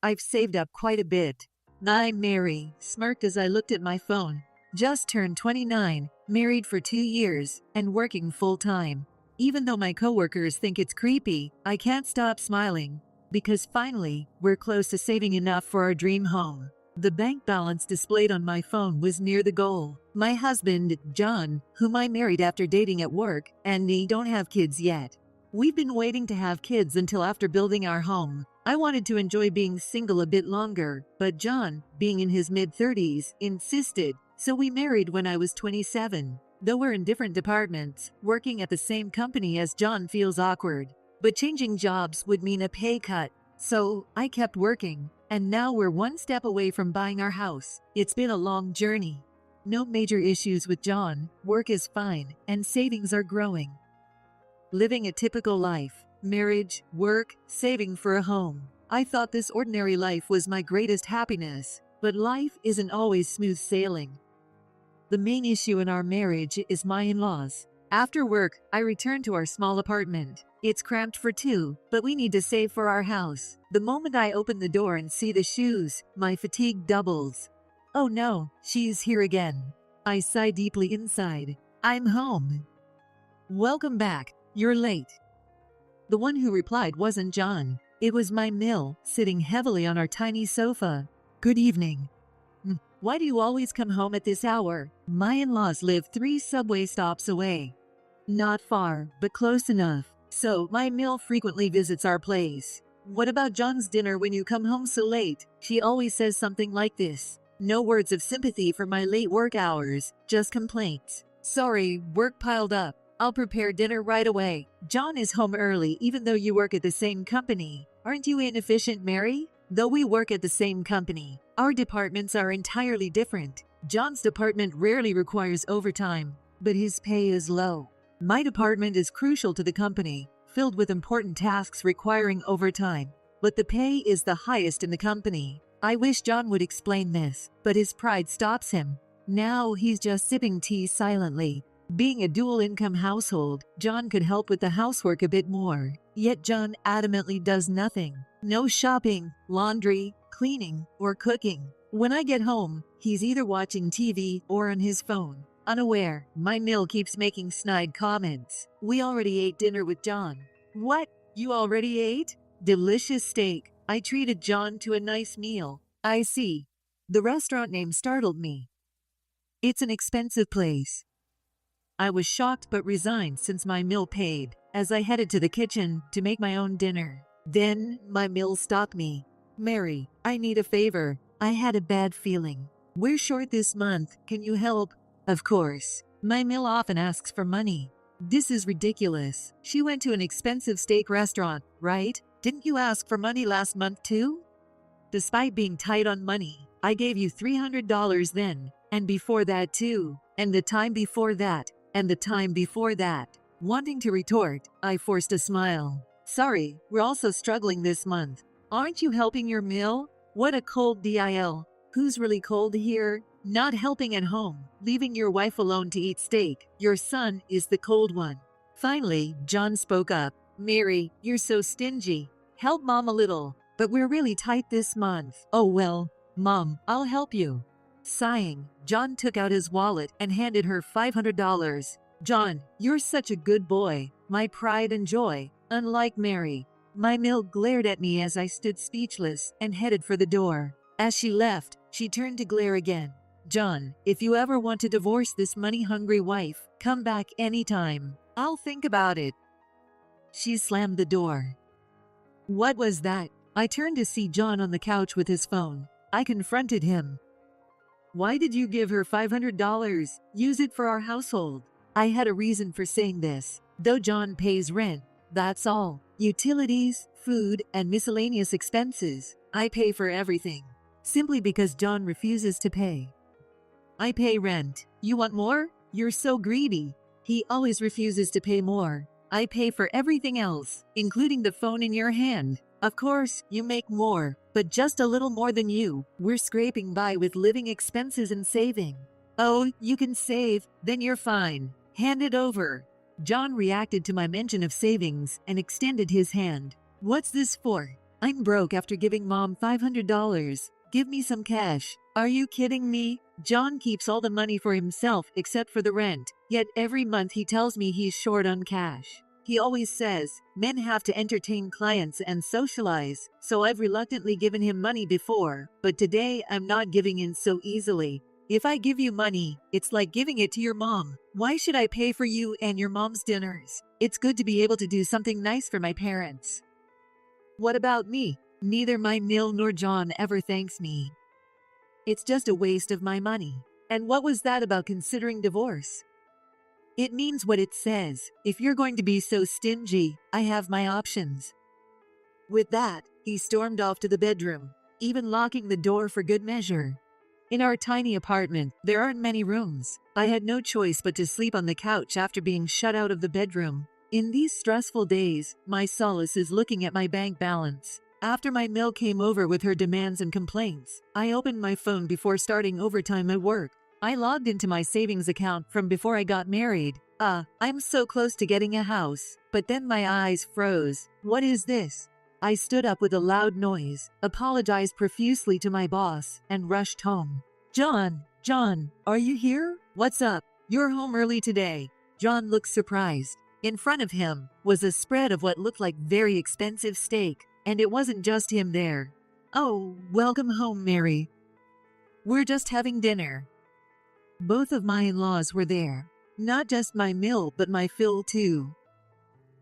I've saved up quite a bit. I'm Mary, smirked as I looked at my phone. Just turned 29, married for 2 years, and working full-time. Even though my coworkers think it's creepy, I can't stop smiling. Because finally, we're close to saving enough for our dream home. The bank balance displayed on my phone was near the goal. My husband, John, whom I married after dating at work, and me don't have kids yet. We've been waiting to have kids until after building our home. I wanted to enjoy being single a bit longer, but John, being in his mid-30s, insisted, so we married when I was 27. Though we're in different departments, working at the same company as John feels awkward. But changing jobs would mean a pay cut, so I kept working. And now we're one step away from buying our house. It's been a long journey. No major issues with John, work is fine, and savings are growing. Living a typical life, marriage, work, saving for a home. I thought this ordinary life was my greatest happiness, but life isn't always smooth sailing. The main issue in our marriage is my in-laws. After work, I return to our small apartment. It's cramped for two, but we need to save for our house. The moment I open the door and see the shoes, my fatigue doubles. Oh no, she's here again. I sigh deeply inside. I'm home. Welcome back. You're late. The one who replied wasn't John. It was my Mill, sitting heavily on our tiny sofa. Good evening. Why do you always come home at this hour? My in-laws live 3 subway stops away. Not far, but close enough. So, my Mill frequently visits our place. What about John's dinner when you come home so late? She always says something like this. No words of sympathy for my late work hours, just complaints. Sorry, work piled up. I'll prepare dinner right away. John is home early even though you work at the same company. Aren't you inefficient, Mary? Though we work at the same company, our departments are entirely different. John's department rarely requires overtime, but his pay is low. My department is crucial to the company, filled with important tasks requiring overtime, but the pay is the highest in the company. I wish John would explain this, but his pride stops him. Now he's just sipping tea silently. Being a dual-income household, John could help with the housework a bit more. Yet John adamantly does nothing. No shopping, laundry, cleaning, or cooking. When I get home, he's either watching TV or on his phone. Unaware, my Mill keeps making snide comments. We already ate dinner with John. What? You already ate? Delicious steak. I treated John to a nice meal. I see. The restaurant name startled me. It's an expensive place. I was shocked but resigned since my Mill paid, as I headed to the kitchen to make my own dinner. Then, my Mill stopped me. Mary, I need a favor. I had a bad feeling. We're short this month. Can you help? Of course. My Mill often asks for money. This is ridiculous. She went to an expensive steak restaurant, right? Didn't you ask for money last month too? Despite being tight on money, I gave you $300 then, and before that too, and the time before that, and the time before that. Wanting to retort, I forced a smile. Sorry, we're also struggling this month. Aren't you helping your Mill? What a cold deal. Who's really cold here? Not helping at home, leaving your wife alone to eat steak. Your son is the cold one. Finally, John spoke up. Mary, you're so stingy. Help Mom a little, but we're really tight this month. Oh well, Mom, I'll help you. Sighing, John took out his wallet and handed her $500. John, you're such a good boy, my pride and joy, unlike Mary. My Mill glared at me as I stood speechless and headed for the door. As she left, she turned to glare again. John, if you ever want to divorce this money-hungry wife, come back anytime. I'll think about it. She slammed the door. What was that? I turned to see John on the couch with his phone. I confronted him. Why did you give her $500? Use it for our household. I had a reason for saying this. Though John pays rent, that's all. Utilities, food, and miscellaneous expenses. I pay for everything. Simply because John refuses to pay. I pay rent. You want more? You're so greedy. He always refuses to pay more. I pay for everything else, including the phone in your hand. Of course, you make more, but just a little more than you. We're scraping by with living expenses and saving. Oh, you can save, then you're fine. Hand it over. John reacted to my mention of savings and extended his hand. What's this for? I'm broke after giving mom $500. Give me some cash. Are you kidding me? John keeps all the money for himself except for the rent, yet every month he tells me he's short on cash. He always says, men have to entertain clients and socialize, so I've reluctantly given him money before, but today I'm not giving in so easily. If I give you money, it's like giving it to your mom. Why should I pay for you and your mom's dinners? It's good to be able to do something nice for my parents. What about me? Neither my Mill nor John ever thanks me. It's just a waste of my money. And what was that about considering divorce? It means what it says. If you're going to be so stingy, I have my options. With that, he stormed off to the bedroom, even locking the door for good measure. In our tiny apartment, there aren't many rooms. I had no choice but to sleep on the couch after being shut out of the bedroom. In these stressful days, my solace is looking at my bank balance. After my Mill came over with her demands and complaints, I opened my phone before starting overtime at work. I logged into my savings account from before I got married. I'm so close to getting a house. But then my eyes froze. What is this? I stood up with a loud noise, apologized profusely to my boss, and rushed home. John, are you here? What's up? You're home early today. John looked surprised. In front of him was a spread of what looked like very expensive steak, and it wasn't just him there. Oh, welcome home, Mary. We're just having dinner. Both of my in-laws were there. Not just my Mill, but my Phil too.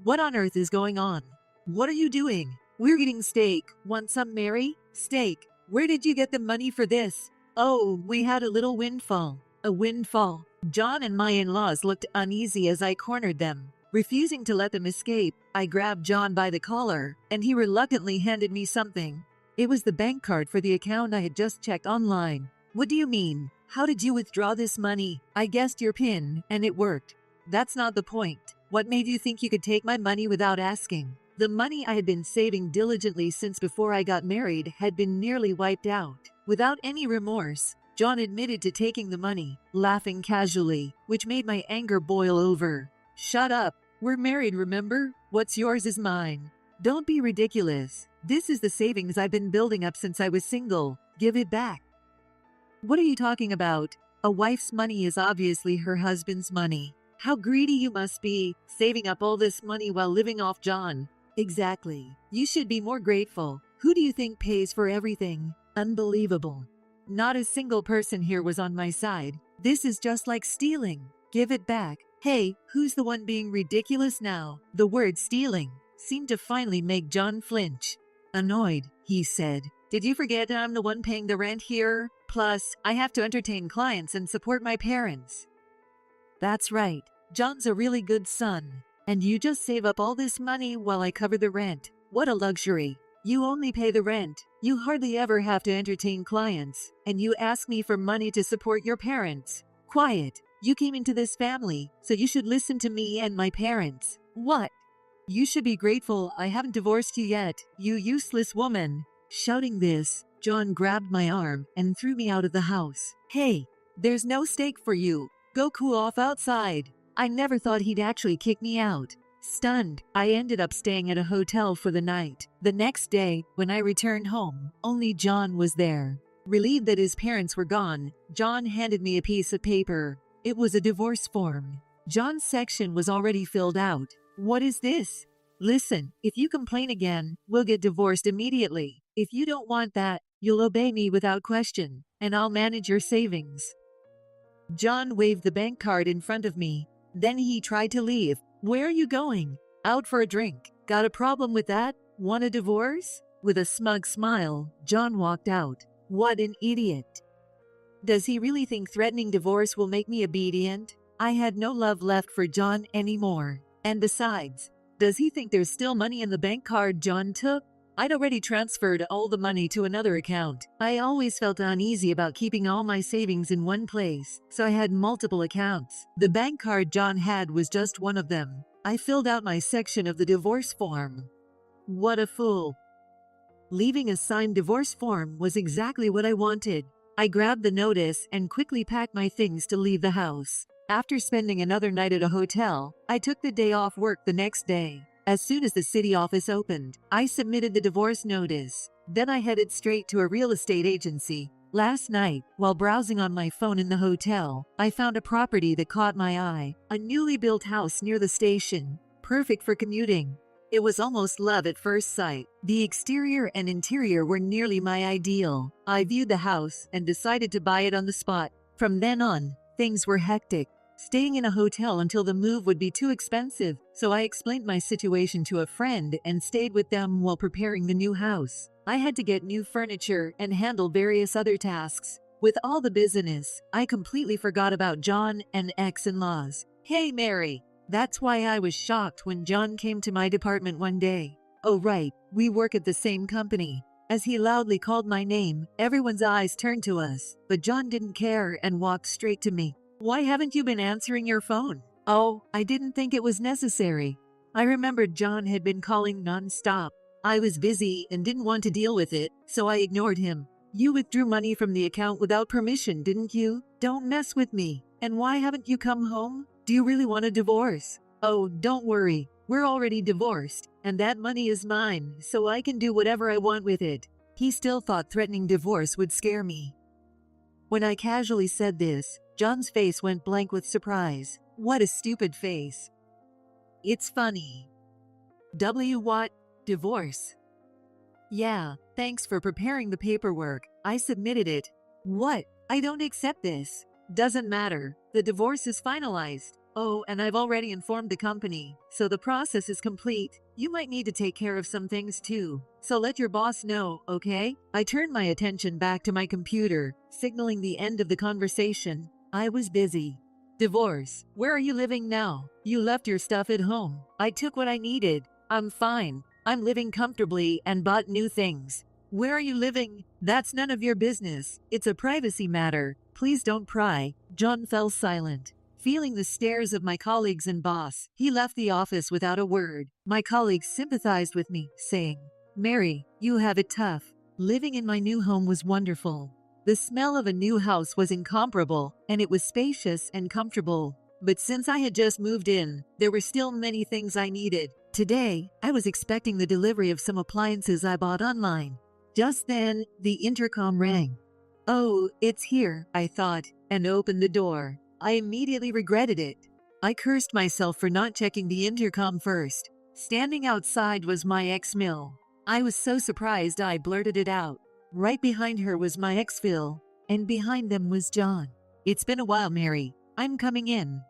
What on earth is going on? What are you doing? We're eating steak. Want some, Mary? Steak. Where did you get the money for this? Oh, we had a little windfall. A windfall. John and my in-laws looked uneasy as I cornered them. Refusing to let them escape, I grabbed John by the collar, and he reluctantly handed me something. It was the bank card for the account I had just checked online. What do you mean? How did you withdraw this money? I guessed your PIN, and it worked. That's not the point. What made you think you could take my money without asking? The money I had been saving diligently since before I got married had been nearly wiped out. Without any remorse, John admitted to taking the money, laughing casually, which made my anger boil over. Shut up. We're married, remember? What's yours is mine. Don't be ridiculous. This is the savings I've been building up since I was single. Give it back. What are you talking about? A wife's money is obviously her husband's money. How greedy you must be, saving up all this money while living off John. Exactly. You should be more grateful. Who do you think pays for everything? Unbelievable. Not a single person here was on my side. This is just like stealing. Give it back. Hey, who's the one being ridiculous now? The word stealing seemed to finally make John flinch. Annoyed, he said, "Did you forget I'm the one paying the rent here? Plus, I have to entertain clients and support my parents." That's right. John's a really good son. And you just save up all this money while I cover the rent. What a luxury. You only pay the rent. You hardly ever have to entertain clients. And you ask me for money to support your parents. Quiet. You came into this family, so you should listen to me and my parents. What? You should be grateful I haven't divorced you yet, you useless woman. Shouting this, John grabbed my arm and threw me out of the house. Hey, there's no steak for you. Go cool off outside. I never thought he'd actually kick me out. Stunned, I ended up staying at a hotel for the night. The next day, when I returned home, only John was there. Relieved that his parents were gone, John handed me a piece of paper. It was a divorce form. John's section was already filled out. What is this? Listen, if you complain again, we'll get divorced immediately. If you don't want that, you'll obey me without question, and I'll manage your savings. John waved the bank card in front of me. Then he tried to leave. Where are you going? Out for a drink. Got a problem with that? Want a divorce? With a smug smile, John walked out. What an idiot. Does he really think threatening divorce will make me obedient? I had no love left for John anymore. And besides, does he think there's still money in the bank card John took? I'd already transferred all the money to another account. I always felt uneasy about keeping all my savings in one place, so I had multiple accounts. The bank card John had was just one of them. I filled out my section of the divorce form. What a fool. Leaving a signed divorce form was exactly what I wanted. I grabbed the notice and quickly packed my things to leave the house. After spending another night at a hotel, I took the day off work the next day. As soon as the city office opened, I submitted the divorce notice. Then I headed straight to a real estate agency. Last night, while browsing on my phone in the hotel, I found a property that caught my eye, a newly built house near the station, perfect for commuting. It was almost love at first sight. The exterior and interior were nearly my ideal. I viewed the house and decided to buy it on the spot. From then on, things were hectic. Staying in a hotel until the move would be too expensive, so I explained my situation to a friend and stayed with them while preparing the new house. I had to get new furniture and handle various other tasks. With all the business, I completely forgot about John and ex-in-laws. Hey, Mary! That's why I was shocked when John came to my department one day. Oh right, we work at the same company. As he loudly called my name, everyone's eyes turned to us, but John didn't care and walked straight to me. Why haven't you been answering your phone? Oh, I didn't think it was necessary. I remembered John had been calling non-stop. I was busy and didn't want to deal with it, so I ignored him. You withdrew money from the account without permission, didn't you? Don't mess with me. And why haven't you come home? Do you really want a divorce? Oh, don't worry. We're already divorced, and that money is mine, so I can do whatever I want with it. He still thought threatening divorce would scare me. When I casually said this, John's face went blank with surprise. What a stupid face. It's funny. What? Divorce? Yeah, thanks for preparing the paperwork. I submitted it. What? I don't accept this. Doesn't matter. The divorce is finalized. Oh, and I've already informed the company, so the process is complete. You might need to take care of some things too, so let your boss know, okay? I turned my attention back to my computer, signaling the end of the conversation. I was busy. Divorce. Where are you living now? You left your stuff at home. I took what I needed. I'm fine. I'm living comfortably and bought new things. Where are you living? That's none of your business. It's a privacy matter. Please don't pry. John fell silent. Feeling the stares of my colleagues and boss, he left the office without a word. My colleagues sympathized with me, saying, Mary, you have it tough. Living in my new home was wonderful. The smell of a new house was incomparable, and it was spacious and comfortable. But since I had just moved in, there were still many things I needed. Today, I was expecting the delivery of some appliances I bought online. Just then, the intercom rang. Oh, it's here, I thought, and opened the door. I immediately regretted it. I cursed myself for not checking the intercom first. Standing outside was my ex-Mill. I was so surprised I blurted it out. Right behind her was my ex-Phil, and behind them was John. It's been a while, Mary. I'm coming in.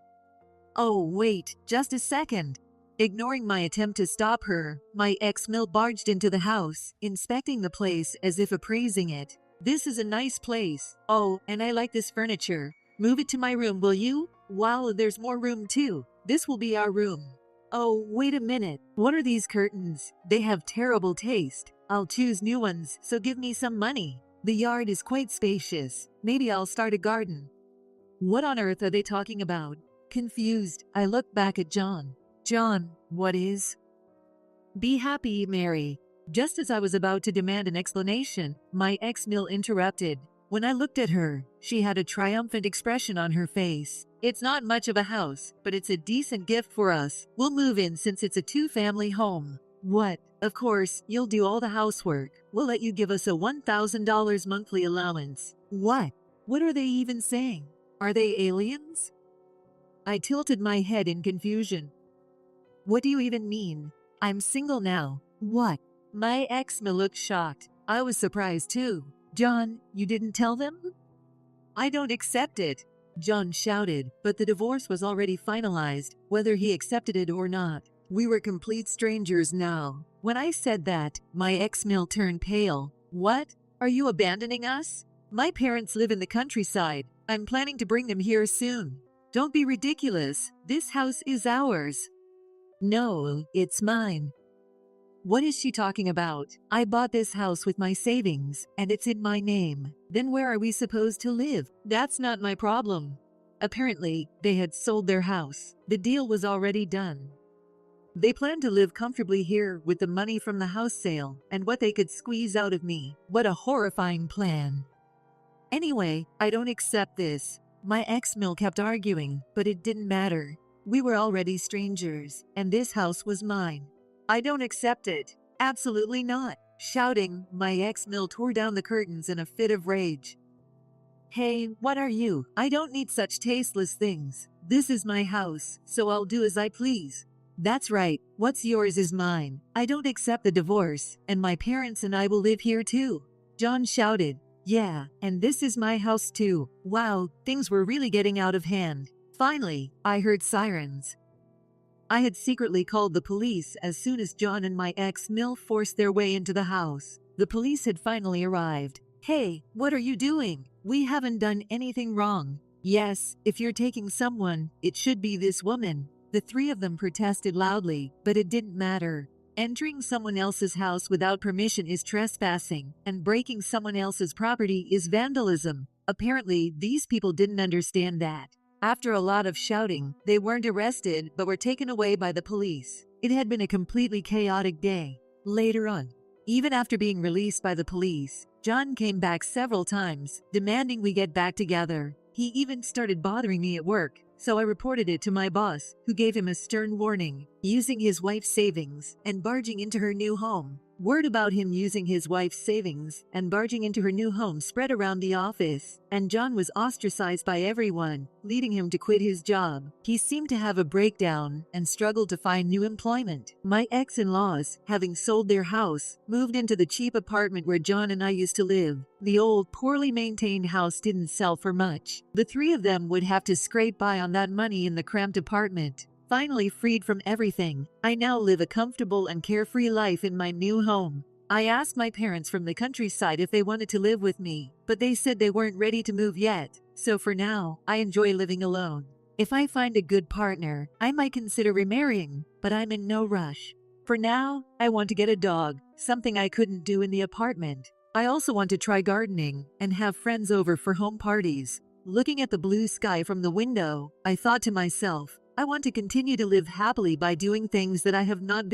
Oh, wait, just a second. Ignoring my attempt to stop her, my ex-Mill barged into the house, inspecting the place as if appraising it. This is a nice place. Oh, and I like this furniture. Move it to my room, will you? Wow, there's more room too. This will be our room. Oh, wait a minute. What are these curtains? They have terrible taste. I'll choose new ones, so give me some money. The yard is quite spacious. Maybe I'll start a garden. What on earth are they talking about? Confused, I looked back at John. John, what is? Be happy, Mary. Just as I was about to demand an explanation, my ex-Mill interrupted. When I looked at her, she had a triumphant expression on her face. It's not much of a house, but it's a decent gift for us. We'll move in since it's a two-family home. What? Of course, you'll do all the housework. We'll let you give us a $1,000 monthly allowance. What? What are they even saying? Are they aliens? I tilted my head in confusion. What do you even mean? I'm single now. What? My ex-Mill looked shocked. I was surprised too. John, you didn't tell them? I don't accept it, John shouted, but the divorce was already finalized, whether he accepted it or not. We were complete strangers now. When I said that, my ex-Mill turned pale. What? Are you abandoning us? My parents live in the countryside. I'm planning to bring them here soon. Don't be ridiculous. This house is ours. No, it's mine. What is she talking about? I bought this house with my savings, and it's in my name. Then where are we supposed to live? That's not my problem. Apparently, they had sold their house. The deal was already done. They planned to live comfortably here with the money from the house sale and what they could squeeze out of me. What a horrifying plan. Anyway, I don't accept this. My ex-Mill kept arguing, but it didn't matter. We were already strangers, and this house was mine. I don't accept it. Absolutely not. Shouting, my ex-mill tore down the curtains in a fit of rage. Hey, what are you? I don't need such tasteless things. This is my house, so I'll do as I please. That's right, what's yours is mine. I don't accept the divorce, and my parents and I will live here too. John shouted. Yeah, and this is my house too. Wow, things were really getting out of hand. Finally, I heard sirens. I had secretly called the police as soon as John and my ex-mill forced their way into the house. The police had finally arrived. Hey, what are you doing? We haven't done anything wrong. Yes, if you're taking someone, it should be this woman. The three of them protested loudly, but it didn't matter. Entering someone else's house without permission is trespassing, and breaking someone else's property is vandalism. Apparently, these people didn't understand that. After a lot of shouting, they weren't arrested but were taken away by the police. It had been a completely chaotic day. Later on, even after being released by the police, John came back several times, demanding we get back together. He even started bothering me at work, so I reported it to my boss, who gave him a stern warning, using his wife's savings and barging into her new home. Word about him using his wife's savings and barging into her new home spread around the office, and John was ostracized by everyone, leading him to quit his job. He seemed to have a breakdown and struggled to find new employment. My ex-in-laws, having sold their house, moved into the cheap apartment where John and I used to live. The old, poorly maintained house didn't sell for much. The three of them would have to scrape by on that money in the cramped apartment. Finally freed from everything, I now live a comfortable and carefree life in my new home. I asked my parents from the countryside if they wanted to live with me, but they said they weren't ready to move yet. So for now, I enjoy living alone. If I find a good partner, I might consider remarrying, but I'm in no rush. For now, I want to get a dog, something I couldn't do in the apartment. I also want to try gardening and have friends over for home parties. Looking at the blue sky from the window, I thought to myself, I want to continue to live happily by doing things that I have not been